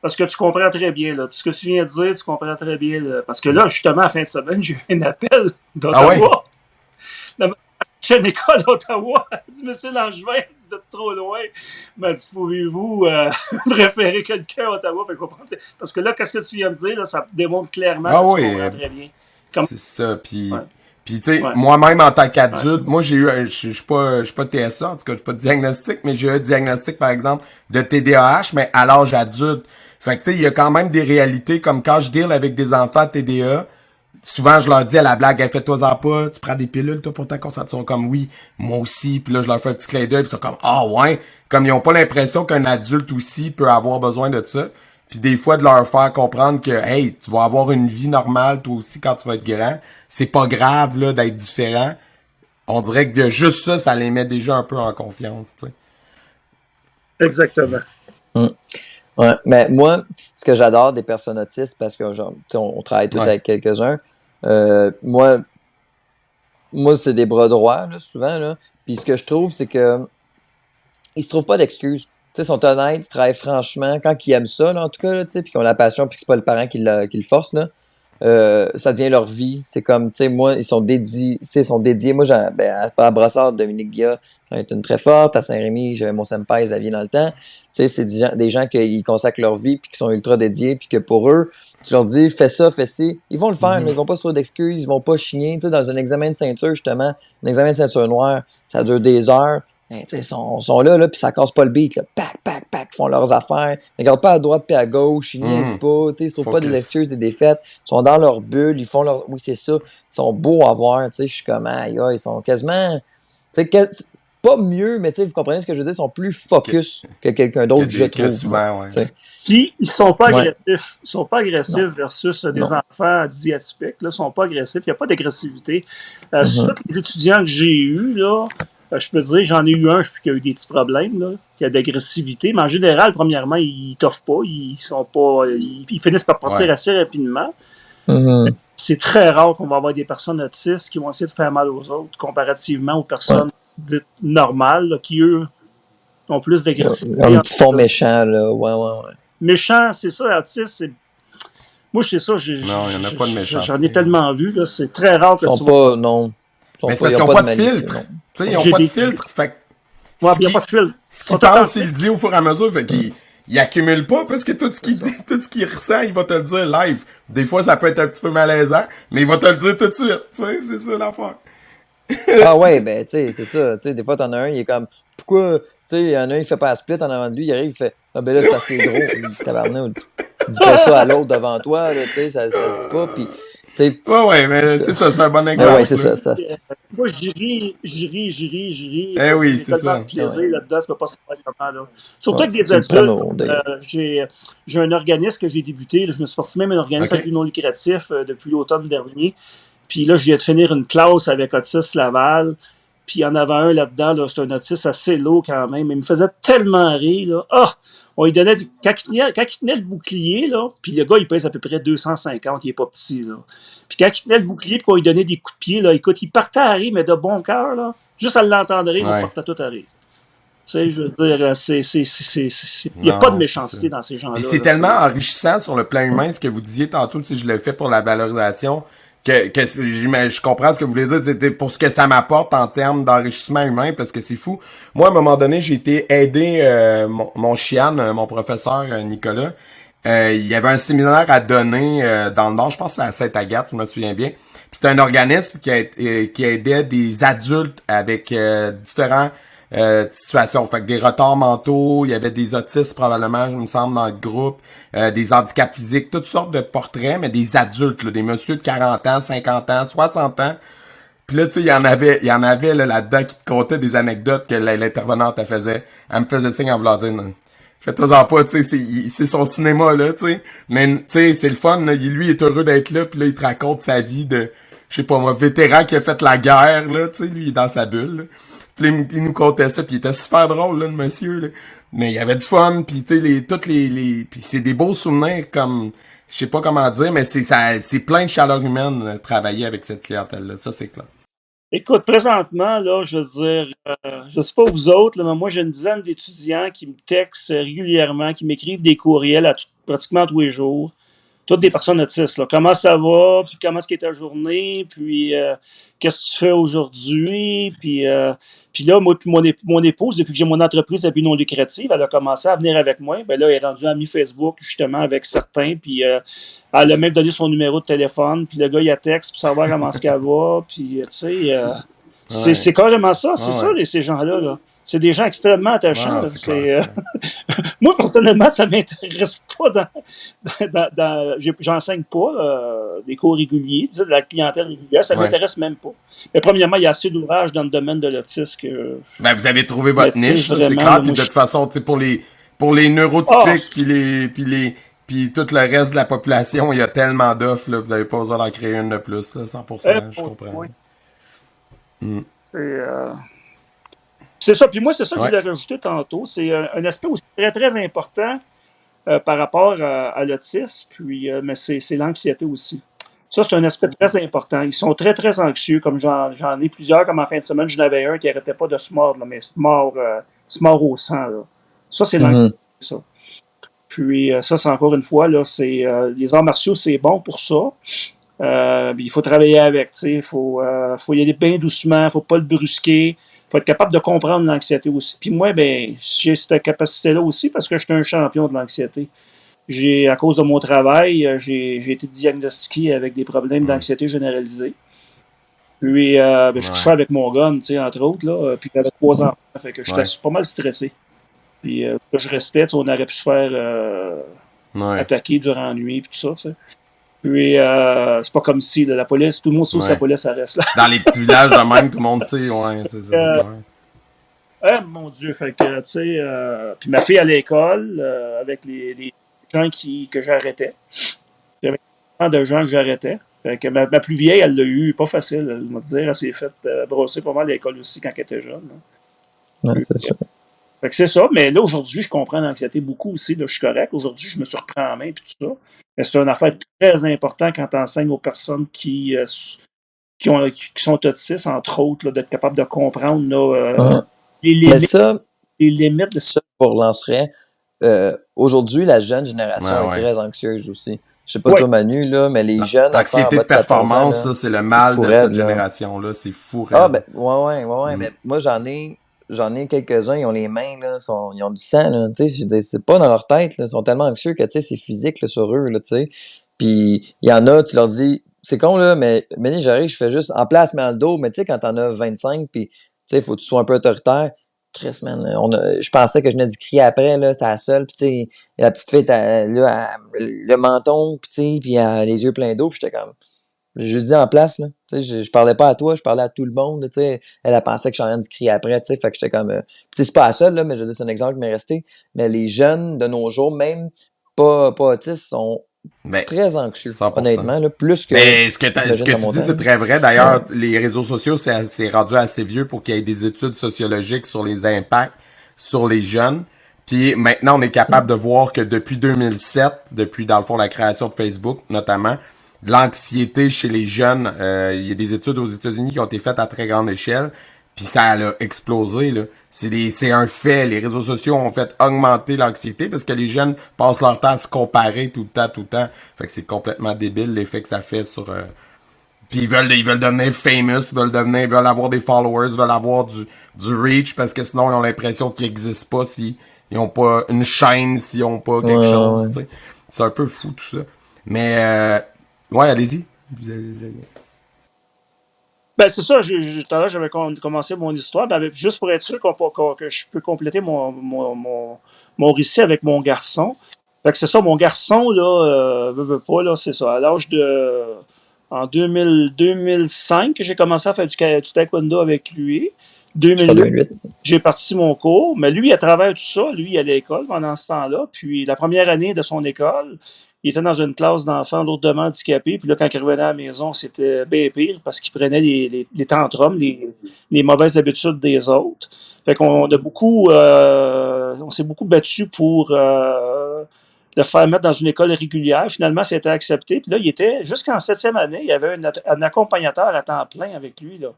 Parce que tu comprends très bien, là. Tout ce que tu viens de dire, tu comprends très bien, là. Parce que là, justement, à la fin de semaine, j'ai eu un appel d'Ottawa. Ah ouais? La prochaine école d'Ottawa. Elle dit, Monsieur Langevin, vous êtes trop loin. Elle m'a dit, pouvez-vous préférer quelqu'un à Ottawa? Fait qu'on prend... Parce que là, qu'est-ce que tu viens de dire, là, ça démontre clairement que tu comprends très bien. Comme... C'est ça, puis... Puis tu sais, moi-même en tant qu'adulte, moi j'ai eu, je suis pas TSA, en tout cas je suis pas de diagnostic, mais j'ai eu un diagnostic par exemple de TDAH, mais à l'âge adulte. Fait que tu sais, il y a quand même des réalités comme quand je deal avec des enfants TDA, souvent je leur dis à la blague, fais-toi-en pas, tu prends des pilules toi pour ta concentration, comme oui, moi aussi, puis là je leur fais un petit clin d'œil, puis ils sont comme ouais, comme ils ont pas l'impression qu'un adulte aussi peut avoir besoin de ça. Puis des fois de leur faire comprendre que hey, tu vas avoir une vie normale toi aussi quand tu vas être grand, c'est pas grave là d'être différent. On dirait que juste ça les met déjà un peu en confiance, tu sais. Exactement. Ouais, mais moi, ce que j'adore des personnes autistes, parce que genre, on travaille tous avec quelques-uns, moi c'est des bras droits, là, souvent, là. Puis ce que je trouve, c'est que ils se trouvent pas d'excuses sais, sont honnêtes, ils travaillent franchement, quand ils aiment ça, là, en tout cas, tu sais, puis qu'ils ont la passion, puis que c'est pas le parent qui le force, là, ça devient leur vie. C'est comme, tu sais, moi, ils sont dédiés. Moi, à Brossard, Dominique Guilla, j'en ai une très forte. À Saint-Rémy, j'avais mon senpai, Xavier dans le temps. Tu sais, c'est des gens qui consacrent leur vie, puis qui sont ultra dédiés, puis que pour eux, tu leur dis, fais ça, fais ci. Ils vont le faire, mais ils vont pas se trouver d'excuses, ils vont pas chigner. Tu sais, dans un examen de ceinture, justement, un examen de ceinture noire, ça dure des heures. Ben, ils sont là, puis ça casse pas le beat. Là. Pac, pac, pac, ils font leurs affaires. Ils regardent pas à droite puis à gauche, ils niaisent pas. Ils se trouvent pas des excuses, des défaites. Ils sont dans leur bulle, ils font leur... Oui, c'est ça. Ils sont beaux à voir. Je suis comme, ils sont quasiment... Pas mieux, mais vous comprenez ce que je veux dire? Ils sont plus focus que quelqu'un d'autre, je trouve. Souvent, Puis, ils sont pas agressifs. Ils sont pas agressifs versus des enfants diatypiques. Là, ils sont pas agressifs. Il n'y a pas d'agressivité. Sur tous les étudiants que j'ai eus, là, je peux te dire, j'en ai eu un, qui a eu des petits problèmes, là, qui a d'agressivité. Mais en général, premièrement, ils t'offrent pas. Ils sont pas. Ils finissent par partir assez rapidement. C'est très rare qu'on va avoir des personnes autistes qui vont essayer de faire mal aux autres, comparativement aux personnes dites normales, là, qui, eux, ont plus d'agressivité. Un petit fond méchant, là. Ouais. Méchant, c'est ça, autiste, c'est... Moi, c'est ça, non, il n'y en a pas de méchant. J'en ai tellement vu, là, c'est très rare que ils sont pas, non. Mais c'est parce qu'ils n'ont pas de filtre. Tu sais, ils n'ont pas de filtre, fait ouais, il n'y a pas de filtre. Ce qu'il pense, il le dit au fur et à mesure, fait qu'il accumule pas, parce que tout ce qu'il ressent, il va te le dire live. Des fois, ça peut être un petit peu malaisant, mais il va te le dire tout de suite, tu sais, c'est ça l'affaire. Ah ouais, ben, tu sais, c'est ça. Tu sais, des fois, t'en as un, il est comme, pourquoi, tu sais, il y en a un, il fait pas un split en avant de lui, il arrive, il fait, ah ben là, c'est parce que t'es gros. Il dit, tabarnak, dis pas ça à l'autre devant toi, là, tu sais, ça se dit pas, pis, tu sais. Ouais, mais c'est ça, c'est un bon exemple. Ouais, c'est ça. Moi, j'y ris. Eh oui, c'est ça. Tellement de plaisir là-dedans, ça peut pas se faire comment, là. Surtout avec des adultes. J'ai un organisme que j'ai débuté, là, je me suis parti même un organisme avec non lucratif depuis l'automne dernier. Puis là, je viens de finir une classe avec Autisme Laval. Puis il y en avait un là-dedans, là, c'est un autiste assez lourd quand même. Il me faisait tellement rire, là. Ah! On lui donnait... Quand il tenait le bouclier, là, puis le gars, il pèse à peu près 250, il est pas petit, là. Puis quand il tenait le bouclier, puis qu'on lui donnait des coups de pied, là, écoute, il partait à rire, mais de bon cœur, là. Juste à l'entendre rire, il partait tout à rire. Tu sais, je veux dire, il n'y a pas de méchanceté dans ces gens-là. Et c'est tellement enrichissant sur le plan humain, ce que vous disiez tantôt, si je le fais pour la valorisation, que je comprends ce que vous voulez dire, c'était pour ce que ça m'apporte en termes d'enrichissement humain, parce que c'est fou. Moi, à un moment donné, j'ai été aider mon chian, mon professeur Nicolas. Il y avait un séminaire à donner dans le Nord, je pense que c'est à Sainte-Agathe, je me souviens bien. Puis c'était un organisme qui aidait des adultes avec différents situations. Fait que des retards mentaux, il y avait des autistes probablement, il me semble, dans le groupe, des handicaps physiques, toutes sortes de portraits, mais des adultes, là, des messieurs de 40 ans, 50 ans, 60 ans. Puis là, tu sais, il y en avait là-dedans qui te contaient des anecdotes que l'intervenante elle faisait. Elle me faisait signe en voulant dire, faites-en pas, tu sais, c'est son cinéma, là, tu sais. Mais, tu sais, c'est le fun, là. Lui, il est heureux d'être là, puis là, il te raconte sa vie de, je sais pas moi, vétéran qui a fait la guerre, là, tu sais, lui, il est dans sa bulle, là. Puis il nous contait ça, puis il était super drôle, là, le monsieur, là. Mais il y avait du fun, puis tu sais, puis c'est des beaux souvenirs, comme, je sais pas comment dire, mais c'est plein de chaleur humaine, travailler avec cette clientèle-là, ça, c'est clair. Écoute, présentement, là, je veux dire, je sais pas vous autres, là, mais moi, j'ai une dizaine d'étudiants qui me textent régulièrement, qui m'écrivent des courriels pratiquement tous les jours. Toutes des personnes autistes, là. Comment ça va, puis comment est-ce qu'est ta journée, puis qu'est-ce que tu fais aujourd'hui, puis là, moi, mon épouse, depuis que j'ai mon entreprise à but non lucratif, elle a commencé à venir avec moi. Ben là, elle est rendue amie Facebook, justement, avec certains, puis elle a même donné son numéro de téléphone, puis le gars, il a texte pour savoir comment est-ce qu'elle va, puis, tu sais, c'est carrément ça, c'est ça, ces gens-là, là. C'est des gens extrêmement attachants. Moi, personnellement, ça m'intéresse pas j'enseigne pas des cours réguliers, de la clientèle régulière, ça m'intéresse même pas. Mais premièrement, il y a assez d'ouvrages dans le domaine de l'autisme que... Ben, vous avez trouvé votre niche, là, c'est clair, puis de toute façon, tu sais, pour les neurotypiques, puis tout le reste de la population, il y a tellement d'offres, là, vous avez pas besoin d'en créer une de plus, là, 100%, je comprends. C'est ça. Puis moi, c'est ça que je voulais rajouter tantôt. C'est un aspect aussi très, très important par rapport à l'autisme, puis, mais c'est l'anxiété aussi. Ça, c'est un aspect très important. Ils sont très, très anxieux, comme j'en ai plusieurs, comme en fin de semaine, j'en avais un qui n'arrêtait pas de se mordre, là, mais se mord au sang. Là. Ça, c'est l'anxiété, ça. Puis ça, c'est encore une fois, là, c'est les arts martiaux, c'est bon pour ça. Il faut travailler avec, tu sais, faut y aller bien doucement, faut pas le brusquer, faut être capable de comprendre l'anxiété aussi. Puis moi, ben, j'ai cette capacité-là aussi parce que je suis un champion de l'anxiété. À cause de mon travail, j'ai été diagnostiqué avec des problèmes d'anxiété généralisée. Puis, je couchais avec mon gun, tu sais, entre autres, là, puis j'avais 3 enfants, fait que j'étais pas mal stressé. Puis, je restais, on aurait pu se faire attaquer durant la nuit, puis tout ça, tu sais. Puis, c'est pas comme si la police, tout le monde sait que la police, ça reste là. Dans les petits villages de même, tout le monde sait, c'est ça. Mon Dieu, fait que, tu sais, puis ma fille à l'école, avec les gens que j'arrêtais. Il y avait tellement de gens que j'arrêtais. Fait que ma plus vieille, elle l'a eu pas facile, elle m'a dit, elle s'est faite brosser pas mal à l'école aussi quand elle était jeune. Ouais, c'est ça. Fait que c'est ça, mais là, aujourd'hui, je comprends l'anxiété beaucoup aussi. Là, je suis correct. Aujourd'hui, je me suis repris en main et tout ça. Mais c'est une affaire très importante quand tu enseignes aux personnes qui sont autistes, entre autres, là, d'être capable de comprendre là, les limites de ça. Je relancerais. Aujourd'hui, la jeune génération est très anxieuse aussi. Je sais pas toi, Manu, là, mais les jeunes... L'anxiété de performance, ça, c'est le mal de cette génération-là. C'est fou. Ah, ben, ouais. Mais moi, j'en ai quelques-uns, ils ont les mains, là, ils ont du sang, là, tu sais, c'est pas dans leur tête, là, ils sont tellement anxieux que, tu sais, c'est physique, là, sur eux, là, tu sais. Puis, il y en a, tu leur dis, c'est con, là, mais j'arrive, je fais juste en place, mais dans le dos, mais tu sais, quand t'en as 25, puis, tu sais, faut que tu sois un peu autoritaire. Chris, man, je pensais que je venais d'y crier après, là, c'était la seule, puis tu sais, la petite fille, le menton, puis tu sais, puis les yeux pleins d'eau, puis j'étais comme... J'ai juste dit en place, là. Tu sais, je parlais pas à toi, je parlais à tout le monde, tu sais. Elle pensé que je suis en train de crier après, tu sais. Fait que j'étais comme, tu sais, c'est pas la seule, là, mais je veux dire, c'est un exemple qui m'est resté. Mais les jeunes de nos jours, même pas autistes, sont très anxieux, 100%. Honnêtement, là, plus que... Mais ce que tu dis, c'est très vrai. D'ailleurs, les réseaux sociaux, c'est rendu assez vieux pour qu'il y ait des études sociologiques sur les impacts sur les jeunes. Puis maintenant, on est capable de voir que depuis 2007, depuis, dans le fond, la création de Facebook, notamment, l'anxiété chez les jeunes, il y a des études aux États-Unis qui ont été faites à très grande échelle, puis ça a explosé, là. C'est un fait. Les réseaux sociaux ont fait augmenter l'anxiété parce que les jeunes passent leur temps à se comparer tout le temps. Fait que c'est complètement débile l'effet que ça fait sur... Puis ils veulent devenir famous, ils veulent avoir des followers, ils veulent avoir du reach parce que sinon ils ont l'impression qu'ils n'existent pas s'ils n'ont pas une chaîne, s'ils n'ont pas quelque chose, tu sais. C'est un peu fou tout ça. Mais... ouais, allez-y. Ben, c'est ça. Tout à l'heure, j'avais commencé mon histoire. Ben, juste pour être sûr que je peux compléter mon récit avec mon garçon. Fait que c'est ça, mon garçon, là, veut pas, là, c'est ça. À l'âge de... En 2005, j'ai commencé à faire du taekwondo avec lui. 2008, j'ai parti mon cours. Mais lui, à travers tout ça, lui, il allait à l'école pendant ce temps-là. Puis la première année de son école, il était dans une classe d'enfants lourdement handicapés. Puis là, quand il revenait à la maison, c'était bien pire parce qu'il prenait les tantrums, les mauvaises habitudes des autres. Fait qu'on a beaucoup... on s'est beaucoup battu pour le faire mettre dans une école régulière. Finalement, c'était accepté. Puis là, il était... Jusqu'en 7e année, il y avait un accompagnateur à temps plein avec lui, là.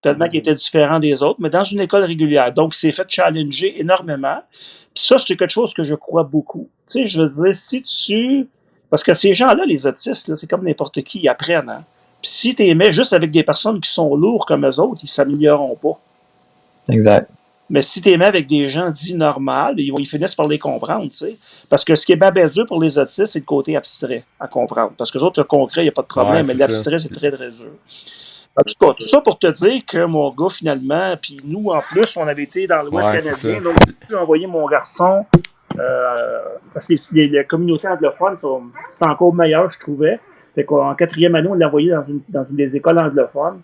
Tellement qu'il était différent des autres, mais dans une école régulière. Donc, il s'est fait challenger énormément. Puis ça, c'est quelque chose que je crois beaucoup. Tu sais, je veux dire, si tu... Parce que ces gens-là, les autistes, là, c'est comme n'importe qui, ils apprennent. Hein? Puis si tu les mets juste avec des personnes qui sont lourdes comme eux autres, ils ne s'amélioreront pas. Exact. Mais si tu les mets avec des gens dits normaux, ils finissent par les comprendre, tu sais. Parce que ce qui est bien dur pour les autistes, c'est le côté abstrait à comprendre. Parce que les autres, le concret, il n'y a pas de problème, mais l'abstrait, c'est très, très dur. En tout cas, tout ça pour te dire que mon gars, finalement, puis nous, en plus, on avait été dans l'Ouest canadien, donc j'ai envoyé mon garçon, parce que les communautés anglophones, c'est encore meilleur, je trouvais. Fait qu'en 4e année, on l'a envoyé dans une des écoles anglophones.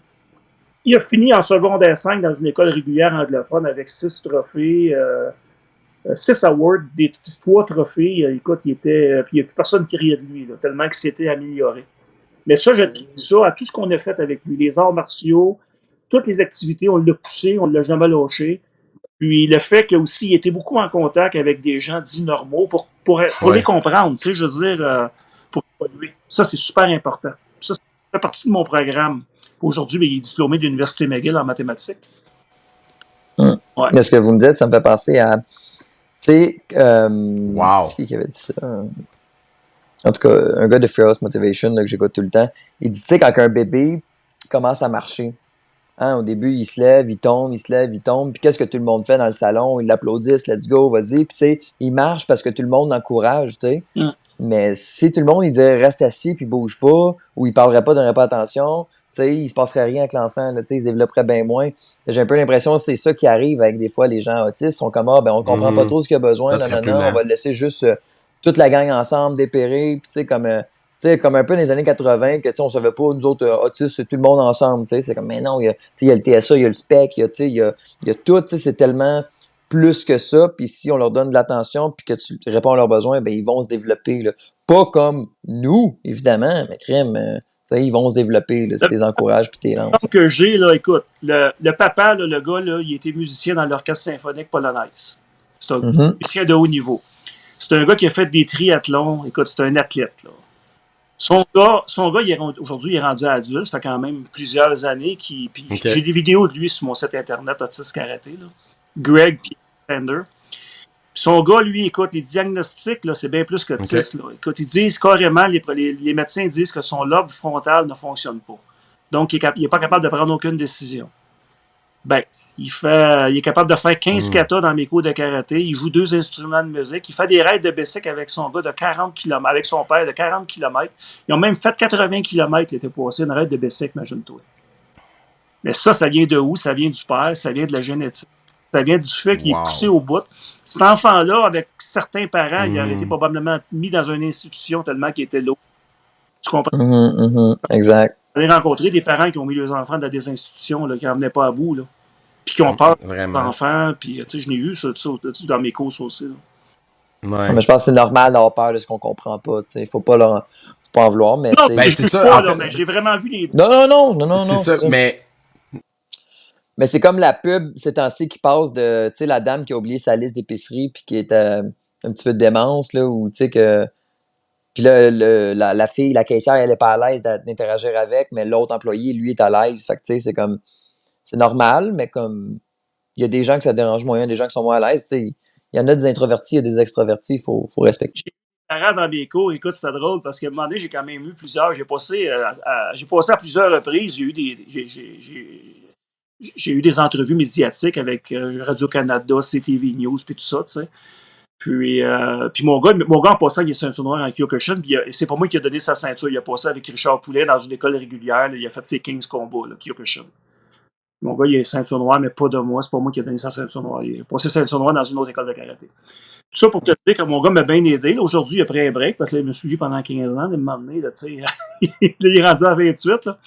Il a fini en secondaire 5 dans une école régulière anglophone avec 6 trophées, 6 awards, 3 trophées. Écoute, puis il n'y a plus personne qui riait de lui, là, tellement qu'il s'était amélioré. Mais ça, je dis ça à tout ce qu'on a fait avec lui. Les arts martiaux, toutes les activités, on l'a poussé, on ne l'a jamais lâché. Puis le fait qu'aussi, il était beaucoup en contact avec des gens dits normaux pour les comprendre, tu sais, je veux dire, pour évoluer. Ça, c'est super important. Ça fait partie de mon programme. Aujourd'hui, il est diplômé de l'Université McGill en mathématiques. Ouais. Mais ce que vous me dites, ça me fait penser à sais, Wow. c'est qui avait dit ça? En tout cas, un gars de Fearless Motivation là, que j'écoute tout le temps, il dit, tu sais, quand un bébé commence à marcher, hein, au début, il se lève, il tombe, il se lève, il tombe, puis qu'est-ce que tout le monde fait dans le salon? Ils l'applaudissent, let's go, vas-y, puis tu sais, il marche parce que tout le monde l'encourage, tu sais. Mais si tout le monde, il dirait reste assis puis bouge pas, ou il parlerait pas, donnerait pas attention, tu sais, il se passerait rien avec l'enfant, là, tu sais, il se développerait bien moins. J'ai un peu l'impression que c'est ça qui arrive avec des fois les gens autistes, ils sont comme, ah, ben, on comprend pas trop ce qu'il a besoin, non, on va le laisser juste toute la gang ensemble dépérer, puis tu sais, comme un peu dans les années 80, que tu sais, on savait pas, nous autres, autistes, c'est tout le monde ensemble, tu sais, c'est comme, mais non, il y a le TSA, il y a le SPEC, il y a tout, tu sais, c'est tellement plus que ça, puis si on leur donne de l'attention, puis que tu réponds à leurs besoins, ben ils vont se développer, là. Pas comme nous, évidemment, mais crème, ils vont se développer, là, si tu les encourages, puis tu les lances. Que j'ai, là, écoute, le papa, là, le gars, là, il était musicien dans l'orchestre symphonique polonaise. C'est un musicien de haut niveau. C'est un gars qui a fait des triathlons. Écoute, c'est un athlète, là. Son gars aujourd'hui, il est rendu adulte. Ça fait quand même plusieurs années. J'ai des vidéos de lui sur mon site internet, Autisme Karaté, là. Greg puis Sander. Son gars, lui, écoute, les diagnostics, là, c'est bien plus qu'autiste. Là. Écoute, ils disent carrément, les médecins disent que son lobe frontal ne fonctionne pas. Donc, il n'est pas capable de prendre aucune décision. Ben, il est capable de faire 15 katas dans mes cours de karaté. Il joue 2 instruments de musique. Il fait des raids de bicycle avec son gars de 40 km, avec son père de 40 km. Ils ont même fait 80 km. Il était passé une raid de bicycle, imagine-toi. Mais ça vient de où? Ça vient du père, ça vient de la génétique. Ça vient du fait qu'il est poussé au bout. Cet enfant-là, avec certains parents, il aurait été probablement mis dans une institution tellement qu'il était lourd. Tu comprends? Exact. J'ai rencontré des parents qui ont mis leurs enfants dans des institutions là, qui n'en venaient pas à bout. Là. Puis qui ont peur des enfants. Puis, tu sais, je n'ai vu ça dans mes courses aussi. Ouais. Mais je pense que c'est normal d'avoir peur de ce qu'on comprend pas. Il faut pas en vouloir. Mais non, ben, c'est ça. Pas, là, mais j'ai vraiment vu les... Non. C'est ça, Mais c'est comme la pub ces temps-ci qui passe de, tu sais, la dame qui a oublié sa liste d'épicerie puis qui est un petit peu de démence, là, ou tu sais que... Puis là, la fille, la caissière, elle est pas à l'aise d'interagir avec, mais l'autre employé, lui, est à l'aise. Fait que tu sais, c'est comme... C'est normal, mais comme... Il y a des gens que ça dérange moins, des gens qui sont moins à l'aise, tu sais. Il y en a des introvertis, il y a des extravertis, il faut respecter. J'ai des parents dans mes cours, écoute, c'était drôle, parce qu'à un moment donné, j'ai quand même eu plusieurs... J'ai passé à plusieurs reprises, j'ai eu des entrevues médiatiques avec Radio-Canada, CTV News, puis tout ça, tu sais. Puis mon gars, en passant, il est ceinture noire en Kyokushin, puis c'est pas moi qui a donné sa ceinture. Il a passé avec Richard Poulet dans une école régulière. Là, il a fait ses 15 combats, là, Kyokushin. Mon gars, il est ceinture noire, mais pas de moi. C'est pas moi qui a donné sa ceinture noire. Il a passé ceinture noire dans une autre école de karaté. Tout ça pour te dire que mon gars m'a bien aidé. Là, aujourd'hui, il a pris un break, parce qu'il m'a suivi pendant 15 ans. Il m'a emmené, tu sais. Il est rendu à 28, là.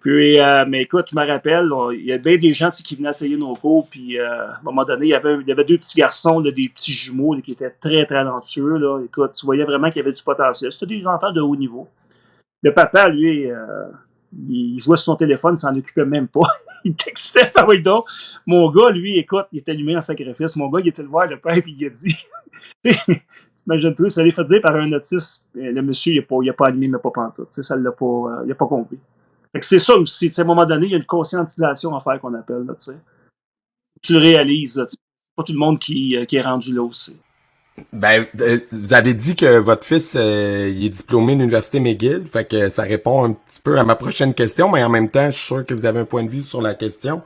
Puis, mais écoute, je me rappelle, il y a bien des gens qui venaient essayer nos cours, puis à un moment donné, il y avait 2 petits garçons, là, des petits jumeaux là, qui étaient très talentueux. Là. Écoute, tu voyais vraiment qu'il y avait du potentiel. C'était des enfants de haut niveau. Le papa, lui, il jouait sur son téléphone, il s'en occupait même pas. Il textait par donc. Mon gars, lui, écoute, il était allumé en sacrifice. Mon gars, il était le voir le père, puis il a dit, t'imagines-toi, ça l'est fait dire par un autiste, le monsieur, il n'a pas allumé, mais pas pantoute. Ça l'a pas, il n'a pas compris. Fait que c'est ça aussi, à un moment donné, il y a une conscientisation à faire qu'on appelle, là, tu le réalises, là, c'est pas tout le monde qui est rendu là aussi. Ben, vous avez dit que votre fils, il est diplômé de l'Université McGill, fait que ça répond un petit peu à ma prochaine question, mais en même temps, je suis sûr que vous avez un point de vue sur la question.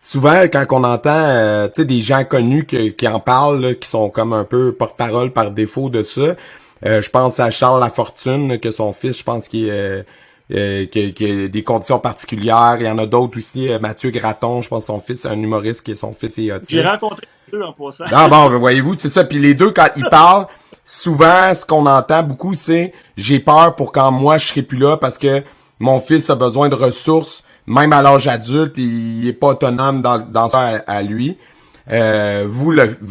Souvent, quand on entend, tu sais, des gens connus qui en parlent, là, qui sont comme un peu porte-parole par défaut de ça, je pense à Charles Lafortune, que son fils, je pense qu'il est... qui a des conditions particulières. Il y en a d'autres aussi. Mathieu Gratton, je pense son fils, un humoriste qui est son fils est autiste. J'ai rencontré les deux en passant. Ah bon, voyez-vous, c'est ça. Puis les deux, quand ils parlent, souvent, ce qu'on entend beaucoup, c'est « j'ai peur pour quand moi, je serai plus là parce que mon fils a besoin de ressources, même à l'âge adulte, il est pas autonome dans ça à lui. »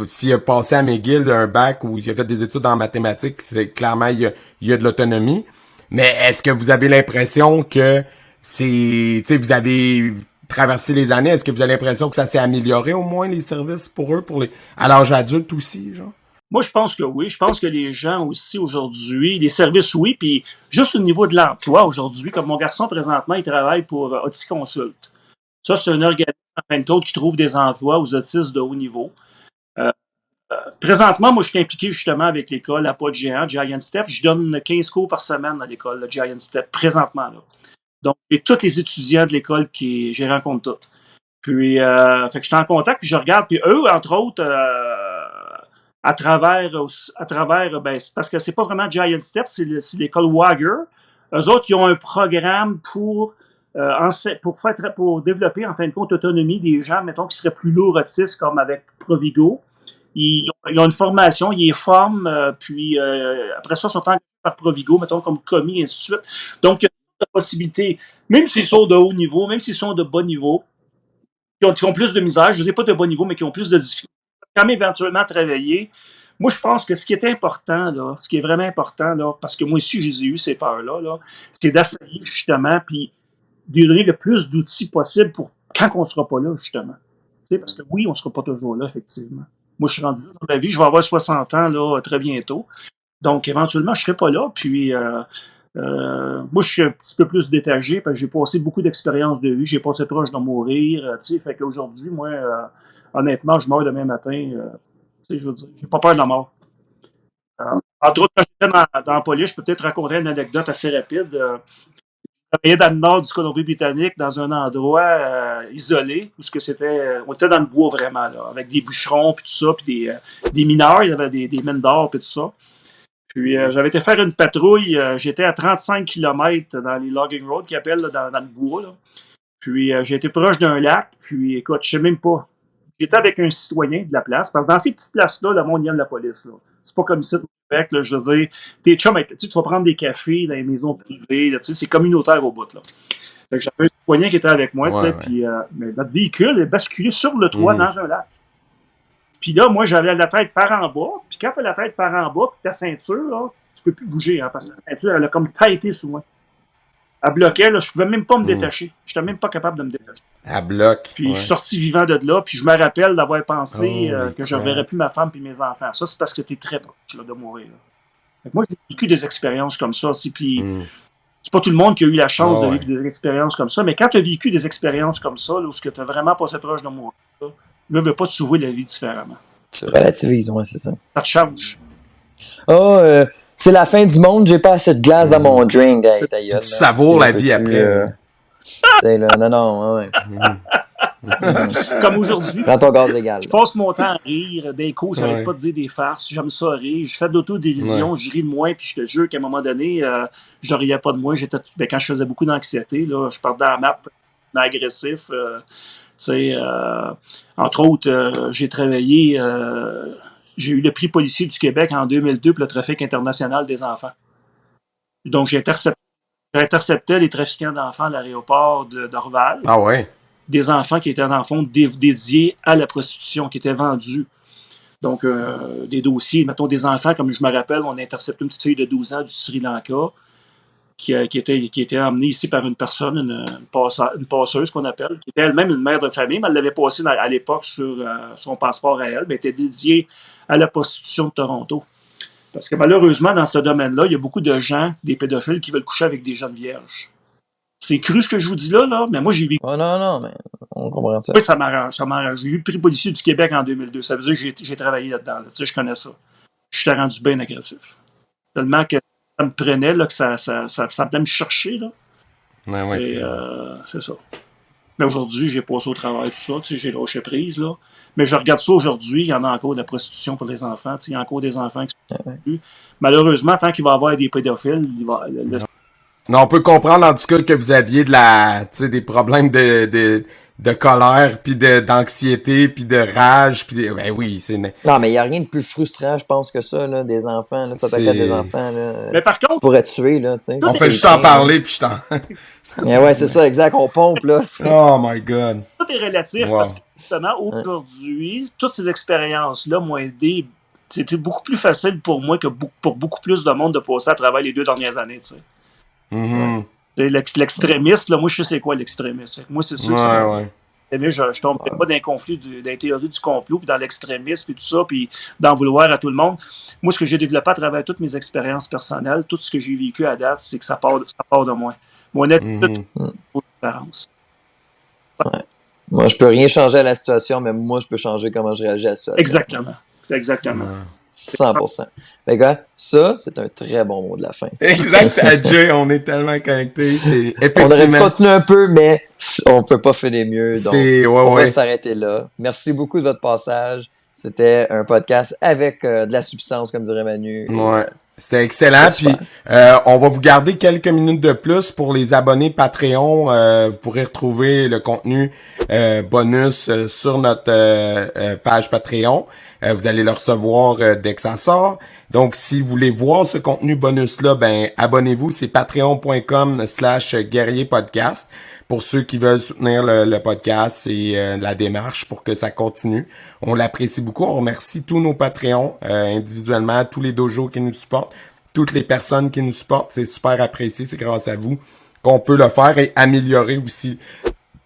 S'il a passé à McGill d'un bac ou il a fait des études en mathématiques, c'est clairement, il y a de l'autonomie. Mais est-ce que vous avez l'impression que c'est, tu sais, vous avez traversé les années, est-ce que vous avez l'impression que ça s'est amélioré au moins les services pour eux, à l'âge adulte aussi, genre? Moi, je pense que oui. Je pense que les gens aussi aujourd'hui, les services, oui, puis juste au niveau de l'emploi aujourd'hui, comme mon garçon présentement, il travaille pour Auticonsult. Ça, c'est un organisme en fin de compte qui trouve des emplois aux autistes de haut niveau. présentement, moi, je suis impliqué justement avec l'école à pas de géant, Giant Step. Je donne 15 cours par semaine à l'école, le Giant Step, présentement. Là. Donc, j'ai tous les étudiants de l'école j'ai rencontré tous. Puis, fait que je suis en contact, puis je regarde, puis eux, entre autres, à travers, ben, c'est parce que c'est pas vraiment Giant Step, c'est l'école Wagger. Eux autres, ils ont un programme pour développer, en fin de compte, l'autonomie des gens, mettons, qui seraient plus lourds autistes, comme avec Provigo. Ils ont une formation, ils les forment, puis après ça, ils sont engagés par Provigo, mettons, comme commis, et ainsi de suite. Donc, il y a la possibilité, même s'ils sont de haut niveau, même s'ils sont de bas niveau, qui ont plus de misère, je ne dis pas de bas niveau, mais qui ont plus de difficultés, quand même éventuellement travailler. Moi, je pense que ce qui est important, là, ce qui est vraiment important, là, parce que moi aussi, j'ai eu ces peurs-là, là, c'est d'essayer justement, puis de donner le plus d'outils possible pour quand on ne sera pas là, justement. Tu sais, parce que oui, on ne sera pas toujours là, effectivement. Moi, je suis rendu dans ma vie, je vais avoir 60 ans là, très bientôt. Donc, éventuellement, je ne serai pas là. Puis, moi, je suis un petit peu plus détaché parce que j'ai passé beaucoup d'expériences de vie. J'ai passé proche de mourir. Tu sais, fait qu'aujourd'hui, moi, honnêtement, je meurs demain matin. Tu sais, je veux dire, j'ai pas peur de la mort. Entre autres, quand j'étais dans la police, je peux peut-être raconter une anecdote assez rapide. Je travaillais dans le nord du Colombie-Britannique, dans un endroit isolé, où on était dans le bois vraiment, là, avec des bûcherons, puis tout ça, puis des mineurs, il y avait des mines d'or, puis tout ça. Puis j'avais été faire une patrouille, j'étais à 35 km dans les logging roads qu'ils appellent, là, dans le bois. Là. Puis j'ai été proche d'un lac, puis écoute, je sais même pas. J'étais avec un citoyen de la place, parce que dans ces petites places-là, le monde aime la police. Là. C'est pas comme ici au Québec, là, je veux dire, tes chums, tu vas prendre des cafés dans les maisons privées, là, c'est communautaire au bout. Là. Fait que j'avais un citoyen qui était avec moi, puis mais notre véhicule est basculé sur le toit dans un lac. Puis là, moi, j'avais la tête par en bas. Puis quand tu as la tête par en bas, puis ta ceinture, là, tu peux plus bouger, hein, parce que la ceinture, elle a comme taillé sous moi. Elle bloquait, là, je pouvais même pas me détacher. Je n'étais même pas capable de me détacher. Elle bloque. Puis je suis sorti vivant de là, puis je me rappelle d'avoir pensé que je ne reverrais plus ma femme et mes enfants. Ça, c'est parce que tu es très proche là, de mourir. Là. Fait que moi, j'ai vécu des expériences comme ça aussi, puis c'est pas tout le monde qui a eu la chance de vivre des expériences comme ça, mais quand tu as vécu des expériences comme ça, là, où tu as vraiment passé proche de mourir, là, ne veux pas te sauver la vie différemment. Tu relativises, ouais, c'est ça. Ça te change. C'est la fin du monde, j'ai pas assez de glace dans mon drink. Hey, ta gueule, tu savoures la vie après. Non, ouais. Comme aujourd'hui. Prends ton gaz légal. Je passe mon temps à rire. D'un coup, j'arrête pas de dire des farces. J'aime ça rire. Je fais de l'autodérision. Je ris de moi. Puis je te jure qu'à un moment donné, je riais pas de moi. Quand je faisais beaucoup d'anxiété, là, je partais dans la map agressif. Entre autres, j'ai travaillé, j'ai eu le prix policier du Québec en 2002 pour le trafic international des enfants. Donc, j'interceptais les trafiquants d'enfants à l'aéroport d'Orval. Ah ouais? Des enfants qui étaient dans le fond dédiés à la prostitution, qui étaient vendus. Donc, des dossiers, mettons des enfants, comme je me rappelle, on a intercepté une petite fille de 12 ans du Sri Lanka, qui était emmenée ici par une personne, une passeuse qu'on appelle, qui était elle-même une mère de famille, mais elle l'avait passée à l'époque sur son passeport à elle, mais était dédiée à la prostitution de Toronto. Parce que malheureusement, dans ce domaine-là, il y a beaucoup de gens, des pédophiles, qui veulent coucher avec des jeunes vierges. C'est cru ce que je vous dis là, mais moi j'ai vécu. Oh non, mais on comprend ça. Oui, ça m'arrange. J'ai eu le prix policier du Québec en 2002. Ça veut dire que j'ai travaillé là-dedans. Là. Tu sais, je connais ça. Je suis rendu bien agressif. Tellement que ça me prenait, là, que ça venait me chercher. Là. Ouais, et c'est ça. Mais aujourd'hui, j'ai passé au travail tout ça, tu sais, j'ai lâché prise, là. Mais je regarde ça aujourd'hui, il y en a encore de la prostitution pour les enfants, tu sais, il y a encore des enfants qui sont plus. Malheureusement, tant qu'il va y avoir des pédophiles, Non, on peut comprendre en tout cas que vous aviez des problèmes de colère, puis d'anxiété, puis de rage, puis ben oui, c'est... Non, mais il n'y a rien de plus frustrant, je pense, que ça, là, des enfants, là, s'attaquer à des enfants, là. Mais par contre... Tu pourrais tuer, là, tu sais. On fait juste en parler, puis je t'en... Ouais, c'est ça, exact, on pompe, là. Oh my God. Tout est relatif, parce que justement, aujourd'hui, toutes ces expériences-là m'ont aidé. C'était beaucoup plus facile pour moi que pour beaucoup plus de monde de passer à travers les 2 dernières années, tu sais. Mm-hmm. C'est l'extrémiste, là, moi je sais c'est quoi l'extrémiste. Moi c'est sûr que je tomberai pas dans un conflit, dans la théorie du complot, puis dans l'extrémisme, puis tout ça, puis d'en vouloir à tout le monde. Moi, ce que j'ai développé à travers toutes mes expériences personnelles, tout ce que j'ai vécu à date, c'est que ça part de moi. Mon attitude, c'est une différence. Ouais. Moi, je peux rien changer à la situation, mais moi, je peux changer comment je réagis à la situation. Exactement. Exactement. 100%. Fait que, ça, c'est un très bon mot de la fin. Exact, Jay, on est tellement connectés. C'est On aurait pu continuer un peu, mais on peut pas finir mieux. Donc, on va s'arrêter là. Merci beaucoup de votre passage. C'était un podcast avec de la substance, comme dirait Manu. Ouais. C'était excellent. Puis on va vous garder quelques minutes de plus pour les abonnés Patreon. Vous pourrez retrouver le contenu bonus sur notre page Patreon. Vous allez le recevoir dès que ça sort. Donc, si vous voulez voir ce contenu bonus-là, ben abonnez-vous. C'est patreon.com/guerrierpodcast pour ceux qui veulent soutenir le podcast et la démarche pour que ça continue. On l'apprécie beaucoup. On remercie tous nos Patreons individuellement, tous les dojos qui nous supportent, toutes les personnes qui nous supportent. C'est super apprécié. C'est grâce à vous qu'on peut le faire et améliorer aussi,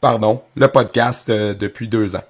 le podcast depuis 2 ans.